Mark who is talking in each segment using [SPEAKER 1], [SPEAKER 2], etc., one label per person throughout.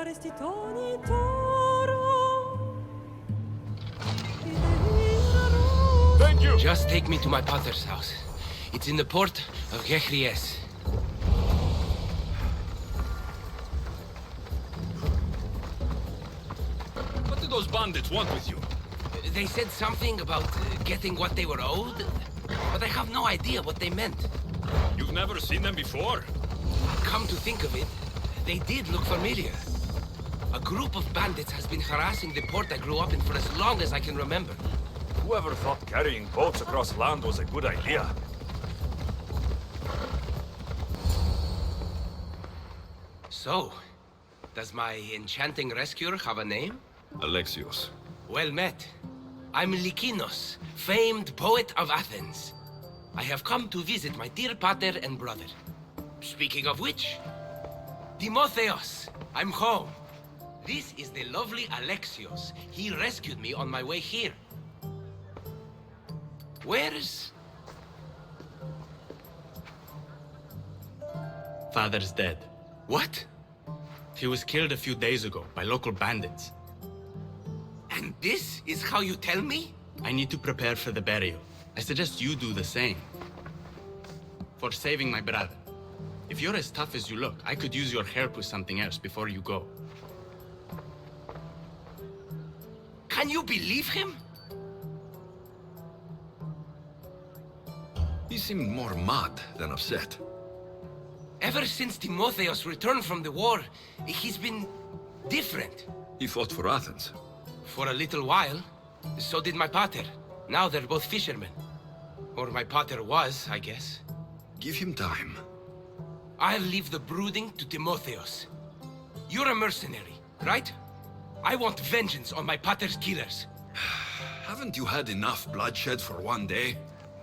[SPEAKER 1] faresti toni toro.
[SPEAKER 2] Thank you!
[SPEAKER 3] Just take me to my Potter's house. It's in the port of Gechries.
[SPEAKER 2] What did those bandits want with you?
[SPEAKER 3] They said something about getting what they were owed, but I have no idea what they meant.
[SPEAKER 2] You've never seen them before?
[SPEAKER 3] Come to think of it, they did look familiar. A group of bandits has been harassing the port I grew up in for as long as I can remember.
[SPEAKER 2] Whoever thought carrying boats across land was a good idea?
[SPEAKER 3] So, does my enchanting rescuer have a name?
[SPEAKER 2] Alexios.
[SPEAKER 3] Well met. I'm Lykinos, famed poet of Athens. I have come to visit my dear pater and brother. Speaking of which, Timotheos, I'm home. This is the lovely Alexios. He rescued me on my way here. Where's...
[SPEAKER 4] Father's dead.
[SPEAKER 3] What?
[SPEAKER 4] He was killed a few days ago by local bandits.
[SPEAKER 3] And this is how you tell me?
[SPEAKER 4] I need to prepare for the burial. I suggest you do the same. For saving my brother. If you're as tough as you look, I could use your help with something else before you go.
[SPEAKER 3] Can you believe him?
[SPEAKER 5] He seemed more mad than upset.
[SPEAKER 3] Ever since Timotheos returned from the war, he's been different.
[SPEAKER 5] He fought for Athens.
[SPEAKER 3] For a little while. So did my pater. Now they're both fishermen. Or my pater was, I guess.
[SPEAKER 5] Give him time.
[SPEAKER 3] I'll leave the brooding to Timotheos. You're a mercenary, right? I want vengeance on my pater's killers.
[SPEAKER 5] Haven't you had enough bloodshed for one day?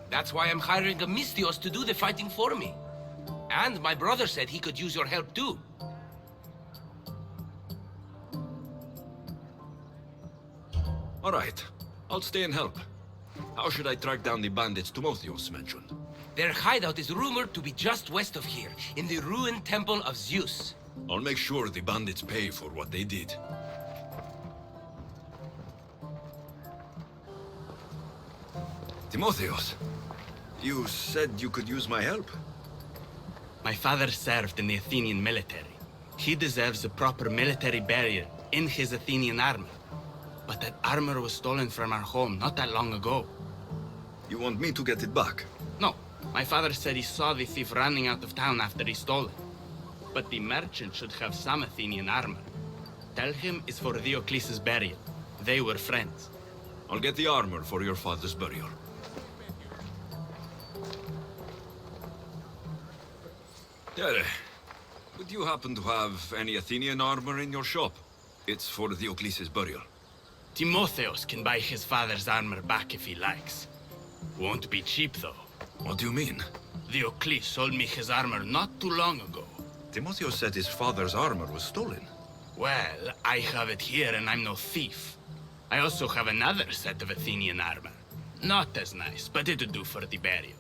[SPEAKER 3] That's why I'm hiring a Mystios to do the fighting for me. And my brother said he could use your help too.
[SPEAKER 5] All right. I'll stay and help. How should I track down the bandits Timotheos mentioned?
[SPEAKER 3] Their hideout is rumored to be just west of here, in the ruined temple of Zeus.
[SPEAKER 5] I'll make sure the bandits pay for what they did. Timotheos, you said you could use my help?
[SPEAKER 4] My father served in the Athenian military. He deserves a proper military burial in his Athenian armor. But that armor was stolen from our home not that long ago.
[SPEAKER 5] You want me to get it back?
[SPEAKER 4] No, my father said he saw the thief running out of town after he stole it. But the merchant should have some Athenian armor. Tell him it's for Diocles' burial. They were friends.
[SPEAKER 5] I'll get the armor for your father's burial. Tere, would you happen to have any Athenian armor in your shop? It's for Diocles' burial.
[SPEAKER 4] Timotheos can buy his father's armor back if he likes. Won't be cheap, though.
[SPEAKER 5] What do you mean?
[SPEAKER 4] Diocles sold me his armor not too long ago.
[SPEAKER 5] Timotheos said his father's armor was stolen.
[SPEAKER 4] Well, I have it here and I'm no thief. I also have another set of Athenian armor. Not as nice, but it'll do for the burial.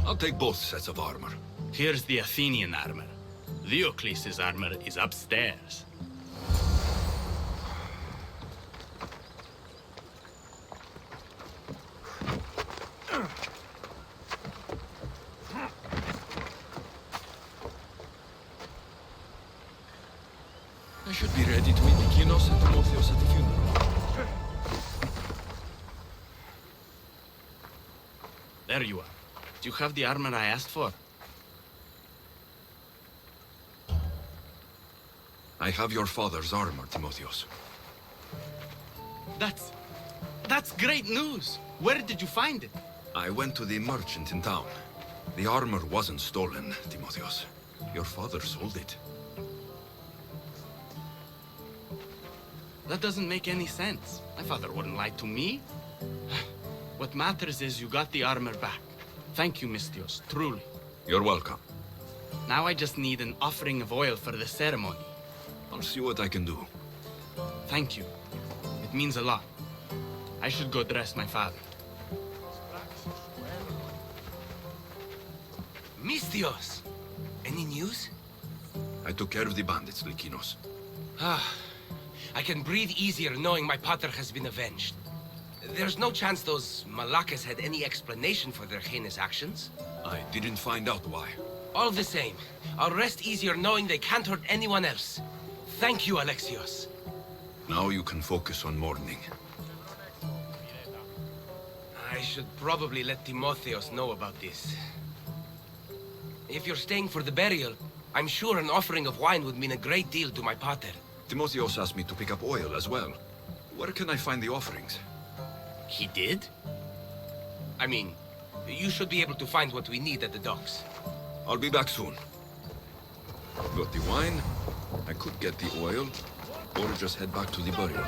[SPEAKER 5] I'll take both sets of armor.
[SPEAKER 4] Here's the Athenian armor. Diocles' armor is upstairs.
[SPEAKER 5] I should be ready to meet Lykinos and Timotheos at the funeral.
[SPEAKER 4] There you are. Do you have the armor I asked for?
[SPEAKER 5] I have your father's armor, Timotheos.
[SPEAKER 4] That's great news! Where did you find it?
[SPEAKER 5] I went to the merchant in town. The armor wasn't stolen, Timotheos. Your father sold it.
[SPEAKER 4] That doesn't make any sense. My father wouldn't lie to me. What matters is you got the armor back. Thank you, Mystios, truly.
[SPEAKER 5] You're welcome.
[SPEAKER 4] Now I just need an offering of oil for the ceremony.
[SPEAKER 5] I'll see what I can do.
[SPEAKER 4] Thank you. It means a lot. I should go dress my father.
[SPEAKER 3] Mistios! Any news?
[SPEAKER 5] I took care of the bandits, Likinos.
[SPEAKER 3] Ah, I can breathe easier knowing my pater has been avenged. There's no chance those Malakas had any explanation for their heinous actions?
[SPEAKER 5] I didn't find out why.
[SPEAKER 3] All the same, I'll rest easier knowing they can't hurt anyone else. Thank you, Alexios.
[SPEAKER 5] Now you can focus on mourning.
[SPEAKER 3] I should probably let Timotheos know about this. If you're staying for the burial, I'm sure an offering of wine would mean a great deal to my pater.
[SPEAKER 5] Timotheos asked me to pick up oil as well. Where can I find the offerings?
[SPEAKER 3] He did? I mean, you should be able to find what we need at the docks.
[SPEAKER 5] I'll be back soon. Got the wine, I could get the oil, or just head back to the burial.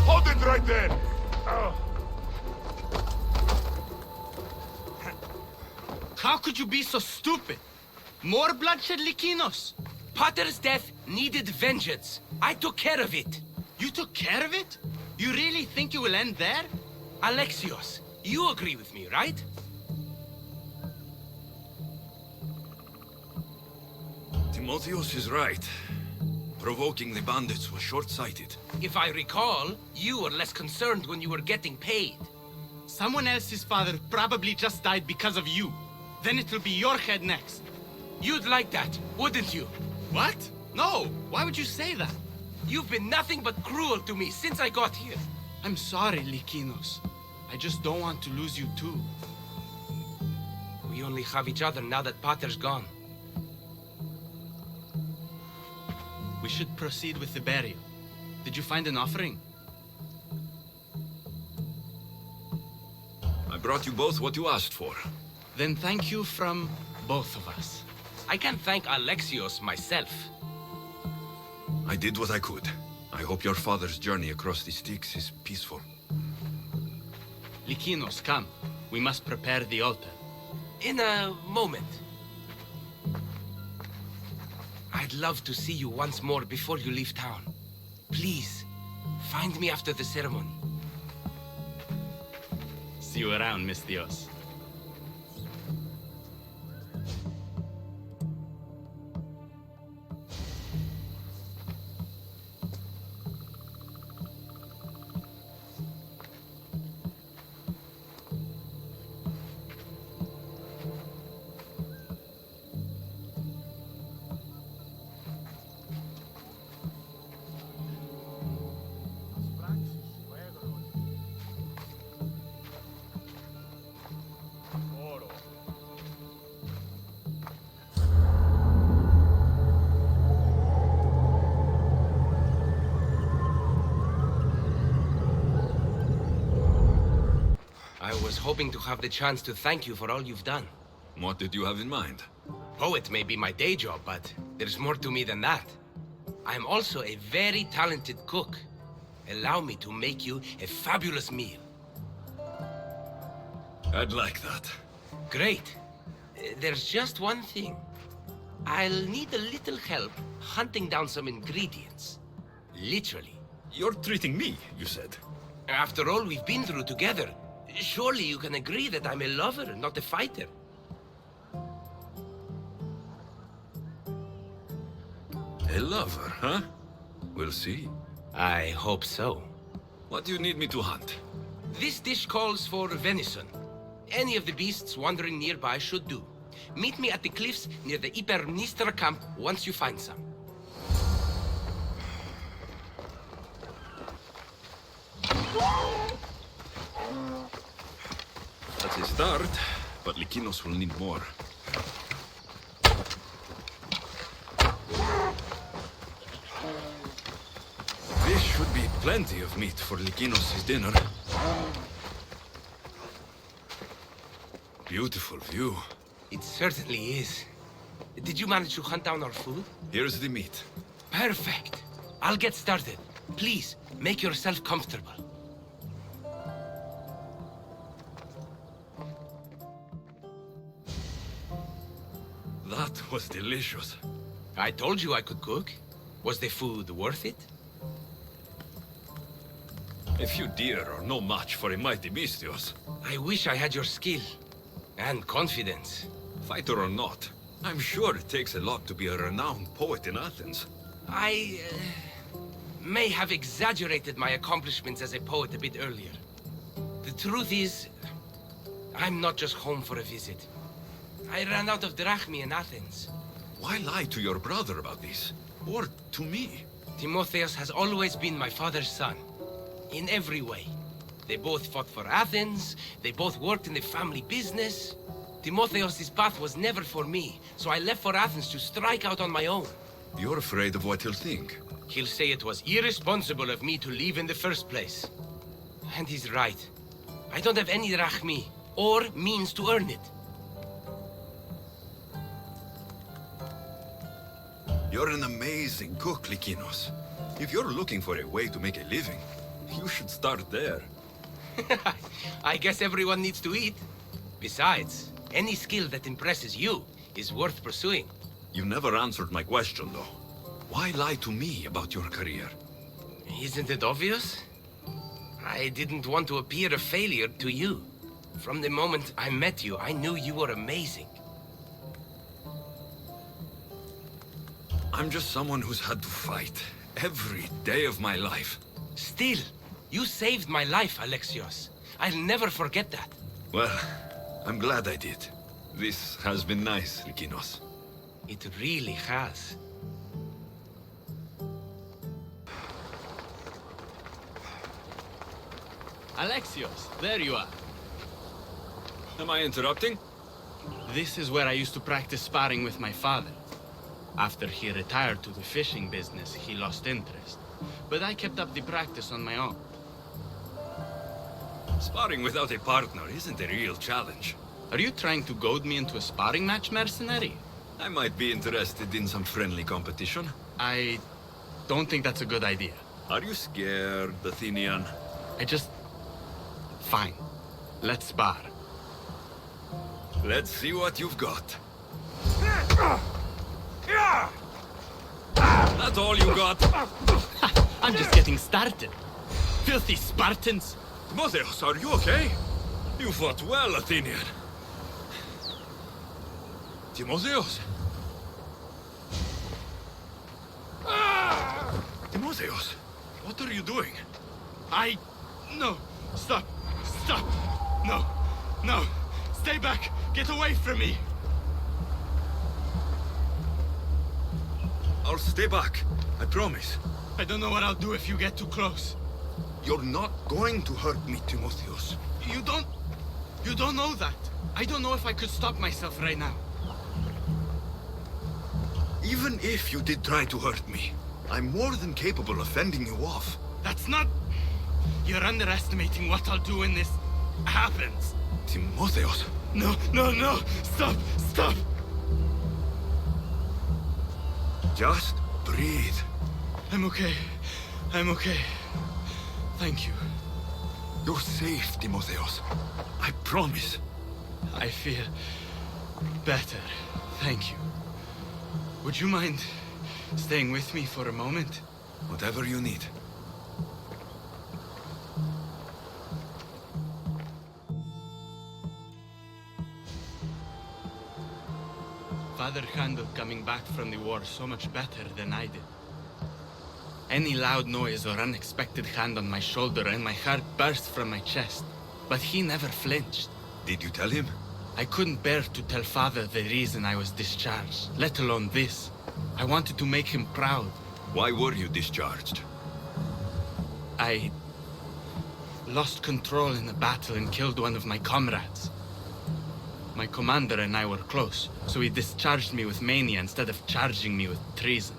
[SPEAKER 2] Hold it right there!
[SPEAKER 4] How could you be so stupid? More bloodshed, Likinos?
[SPEAKER 3] Pater's death needed vengeance. I took care of it.
[SPEAKER 4] You took care of it? You really think it will end there?
[SPEAKER 3] Alexios, you agree with me, right?
[SPEAKER 5] Timotheos is right. Provoking the bandits was short-sighted.
[SPEAKER 3] If I recall, you were less concerned when you were getting paid.
[SPEAKER 4] Someone else's father probably just died because of you. Then it'll be your head next.
[SPEAKER 3] You'd like that, wouldn't you?
[SPEAKER 4] What? No! Why would you say that?
[SPEAKER 3] You've been nothing but cruel to me since I got here.
[SPEAKER 4] I'm sorry, Likinos. I just don't want to lose you too.
[SPEAKER 3] We only have each other now that Pater's gone.
[SPEAKER 4] We should proceed with the burial. Did you find an offering?
[SPEAKER 5] I brought you both what you asked for.
[SPEAKER 4] Then thank you from both of us.
[SPEAKER 3] I can't thank Alexios myself.
[SPEAKER 5] I did what I could. I hope your father's journey across the Styx is peaceful.
[SPEAKER 4] Likinos, come. We must prepare the altar.
[SPEAKER 3] In a moment. I'd love to see you once more before you leave town. Please, find me after the ceremony.
[SPEAKER 4] See you around, Mistios.
[SPEAKER 3] I was hoping to have the chance to thank you for all you've done.
[SPEAKER 5] What did you have in mind?
[SPEAKER 3] Poet may be my day job, but there's more to me than that. I am also a very talented cook. Allow me to make you a fabulous meal.
[SPEAKER 5] I'd like that.
[SPEAKER 3] Great. There's just one thing. I'll need a little help hunting down some ingredients. Literally.
[SPEAKER 5] You're treating me, you said.
[SPEAKER 3] After all we've been through together, surely you can agree that I'm a lover, not a fighter.
[SPEAKER 5] A lover, huh? We'll see.
[SPEAKER 3] I hope so.
[SPEAKER 5] What do you need me to hunt?
[SPEAKER 3] This dish calls for venison. Any of the beasts wandering nearby should do. Meet me at the cliffs near the Ipernistra camp once you find some.
[SPEAKER 5] That's a start, but Likinos will need more. This should be plenty of meat for Likinos' dinner. Beautiful view.
[SPEAKER 3] It certainly is. Did you manage to hunt down our food?
[SPEAKER 5] Here's the meat.
[SPEAKER 3] Perfect. I'll get started. Please, make yourself comfortable.
[SPEAKER 5] That was delicious.
[SPEAKER 3] I told you I could cook. Was the food worth it?
[SPEAKER 5] A few deer are no match for a mighty bestios.
[SPEAKER 3] I wish I had your skill. And confidence.
[SPEAKER 5] Fighter or not, I'm sure it takes a lot to be a renowned poet in Athens.
[SPEAKER 3] I may have exaggerated my accomplishments as a poet a bit earlier. The truth is, I'm not just home for a visit. I ran out of drachmi in Athens.
[SPEAKER 5] Why lie to your brother about this? Or to me?
[SPEAKER 3] Timotheus has always been my father's son. In every way. They both fought for Athens, they both worked in the family business. Timotheus' path was never for me, so I left for Athens to strike out on my own.
[SPEAKER 5] You're afraid of what he'll think.
[SPEAKER 3] He'll say it was irresponsible of me to leave in the first place. And he's right. I don't have any drachmi, or means to earn it.
[SPEAKER 5] You're an amazing cook, Lykinos. If you're looking for a way to make a living, you should start there.
[SPEAKER 3] I guess everyone needs to eat. Besides, any skill that impresses you is worth pursuing.
[SPEAKER 5] You never answered my question, though. Why lie to me about your career?
[SPEAKER 3] Isn't it obvious? I didn't want to appear a failure to you. From the moment I met you, I knew you were amazing.
[SPEAKER 5] I'm just someone who's had to fight every day of my life.
[SPEAKER 3] Still, you saved my life, Alexios. I'll never forget that.
[SPEAKER 5] Well, I'm glad I did. This has been nice, Lykinos.
[SPEAKER 3] It really has.
[SPEAKER 4] Alexios, there you are.
[SPEAKER 5] Am I interrupting?
[SPEAKER 4] This is where I used to practice sparring with my father. After he retired to the fishing business, he lost interest. But I kept up the practice on my own.
[SPEAKER 5] Sparring without a partner isn't a real challenge.
[SPEAKER 4] Are you trying to goad me into a sparring match, mercenary?
[SPEAKER 5] I might be interested in some friendly competition.
[SPEAKER 4] I don't think that's a good idea.
[SPEAKER 5] Are you scared, Athenian?
[SPEAKER 4] Fine. Let's spar.
[SPEAKER 5] Let's see what you've got. That's all you got?
[SPEAKER 4] I'm just getting started. Filthy Spartans!
[SPEAKER 5] Timotheus, are you okay? You fought well, Athenian. Timotheus? Timotheus, what are you doing?
[SPEAKER 4] No! Stop! Stop! No! No! Stay back! Get away from me!
[SPEAKER 5] I'll stay back, I promise.
[SPEAKER 4] I don't know what I'll do if you get too close.
[SPEAKER 5] You're not going to hurt me, Timotheus.
[SPEAKER 4] You don't know that. I don't know if I could stop myself right now.
[SPEAKER 5] Even if you did try to hurt me, I'm more than capable of fending you off.
[SPEAKER 4] That's not... You're underestimating what I'll do when this happens.
[SPEAKER 5] Timotheus.
[SPEAKER 4] No, no, no! Stop! Stop!
[SPEAKER 5] Just breathe.
[SPEAKER 4] I'm okay. I'm okay. Thank you.
[SPEAKER 5] You're safe, Timotheus. I promise.
[SPEAKER 4] I feel better. Thank you. Would you mind staying with me for a moment?
[SPEAKER 5] Whatever you need.
[SPEAKER 4] Father handled coming back from the war so much better than I did. Any loud noise or unexpected hand on my shoulder and my heart burst from my chest. But he never flinched.
[SPEAKER 5] Did you tell him?
[SPEAKER 4] I couldn't bear to tell Father the reason I was discharged, let alone this. I wanted to make him proud.
[SPEAKER 5] Why were you discharged?
[SPEAKER 4] I lost control in a battle and killed one of my comrades. My commander and I were close, so he discharged me with mania instead of charging me with treason.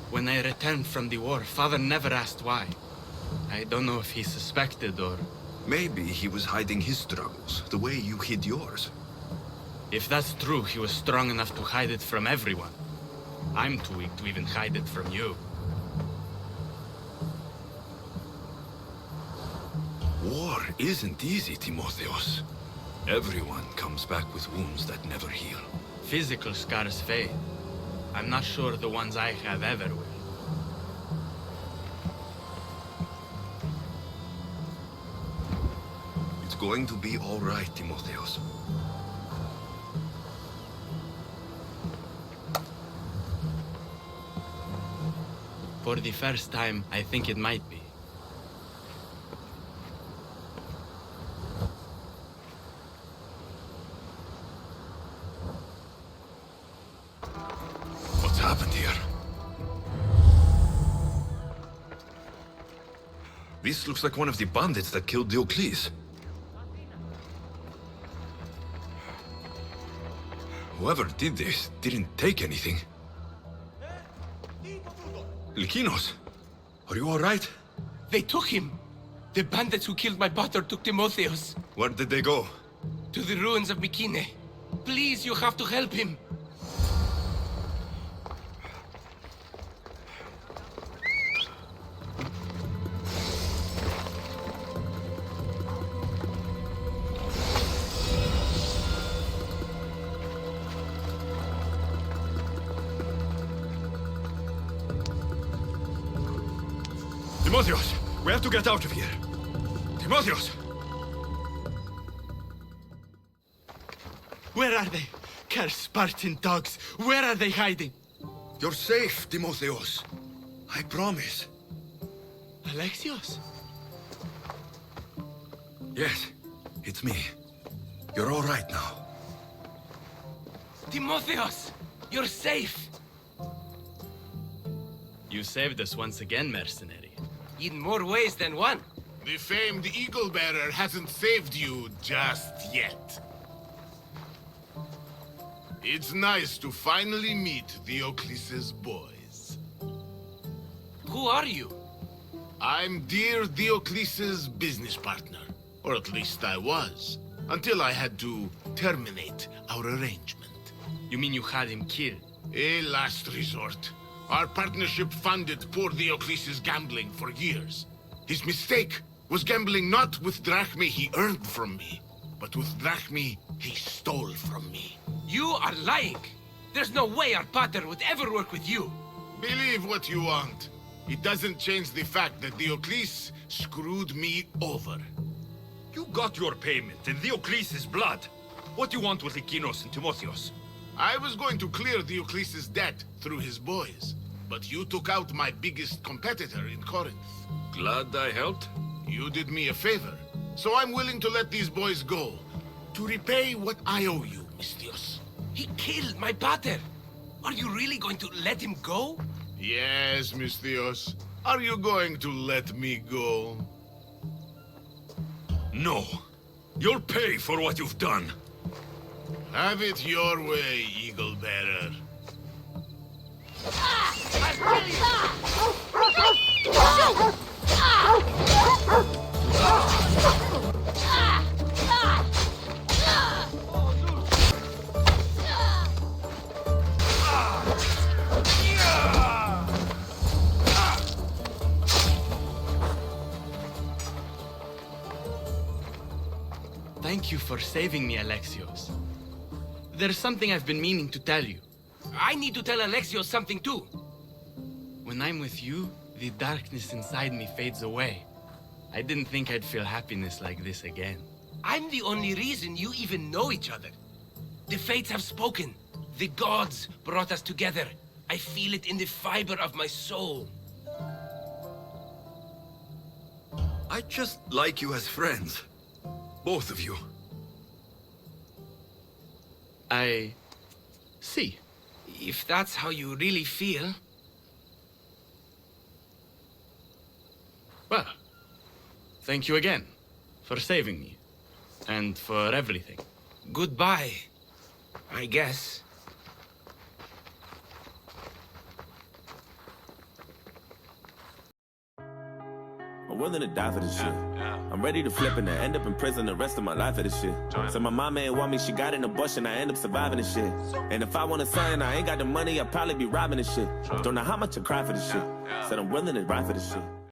[SPEAKER 4] When I returned from the war, Father never asked why. I don't know if he suspected or...
[SPEAKER 5] Maybe he was hiding his struggles, the way you hid yours.
[SPEAKER 4] If that's true, he was strong enough to hide it from everyone. I'm too weak to even hide it from you.
[SPEAKER 5] War isn't easy, Timotheus. Everyone comes back with wounds that never heal.
[SPEAKER 4] Physical scars fade. I'm not sure the ones I have ever will.
[SPEAKER 5] going to be all right, Timotheos.
[SPEAKER 4] For the first time, I think it might be.
[SPEAKER 5] What's happened here? This looks like one of the bandits that killed Diocles. Whoever did this didn't take anything. Lykinos, are you all right?
[SPEAKER 3] They took him. The bandits who killed my brother took Timotheos
[SPEAKER 5] Where did they go?
[SPEAKER 3] to the ruins of Mykine. Please, you have to help him.
[SPEAKER 5] Timotheos, we have to get out of here. Timotheos!
[SPEAKER 4] Where are they? Cursed Spartan dogs! Where are they hiding?
[SPEAKER 5] You're safe, Timotheos. I promise.
[SPEAKER 4] Alexios?
[SPEAKER 5] Yes, it's me. You're all right now.
[SPEAKER 3] Timotheos, you're safe.
[SPEAKER 4] You saved us once again, mercenary.
[SPEAKER 3] In more ways than one.
[SPEAKER 6] The famed Eagle Bearer hasn't saved you just yet. It's nice to finally meet Diocles' boys.
[SPEAKER 3] Who are you?
[SPEAKER 6] I'm dear Diocles' business partner. Or at least I was. Until I had to terminate our arrangement.
[SPEAKER 4] You mean you had him killed?
[SPEAKER 6] A last resort. Our partnership funded poor Diocles' gambling for years. His mistake was gambling not with drachmae he earned from me, but with drachmae he stole from me.
[SPEAKER 3] You are lying. There's no way our pater would ever work with you.
[SPEAKER 6] Believe what you want. It doesn't change the fact that Diocles screwed me over.
[SPEAKER 2] You got your payment in Diocles' blood. What do you want with Lykinos and Timotheos?
[SPEAKER 6] I was going to clear Diocles' debt through his boys, but you took out my biggest competitor in Corinth.
[SPEAKER 5] Glad I helped.
[SPEAKER 6] You did me a favor, so I'm willing to let these boys go, to repay what I owe you, Mistios.
[SPEAKER 3] He killed my pater. Are you really going to let him go?
[SPEAKER 6] Yes, Mistios. Are you going to let me go?
[SPEAKER 2] No. You'll pay for what you've done.
[SPEAKER 6] Have it your way, Eagle Bearer.
[SPEAKER 4] Thank you for saving me, Alexios. There's something I've been meaning to tell you.
[SPEAKER 3] I need to tell Alexios something too.
[SPEAKER 4] When I'm with you, the darkness inside me fades away. I didn't think I'd feel happiness like this again.
[SPEAKER 3] I'm the only reason you even know each other. The fates have spoken. The gods brought us together. I feel it in the fiber of my soul.
[SPEAKER 5] I just like you as friends. Both of you.
[SPEAKER 4] I see.
[SPEAKER 3] If that's how you really feel.
[SPEAKER 4] Well, thank you again for saving me and for everything.
[SPEAKER 3] Goodbye, I guess.
[SPEAKER 7] I'm willing to die for this shit. I'm ready to flip and end up in prison the rest of my life for this shit. So my mama ain't want me, she got an abortion, I end up surviving this shit. And if I want a son, I ain't got the money, I'll probably be robbing this shit. Don't know how much I cry for this shit. Said I'm willing to ride for this shit.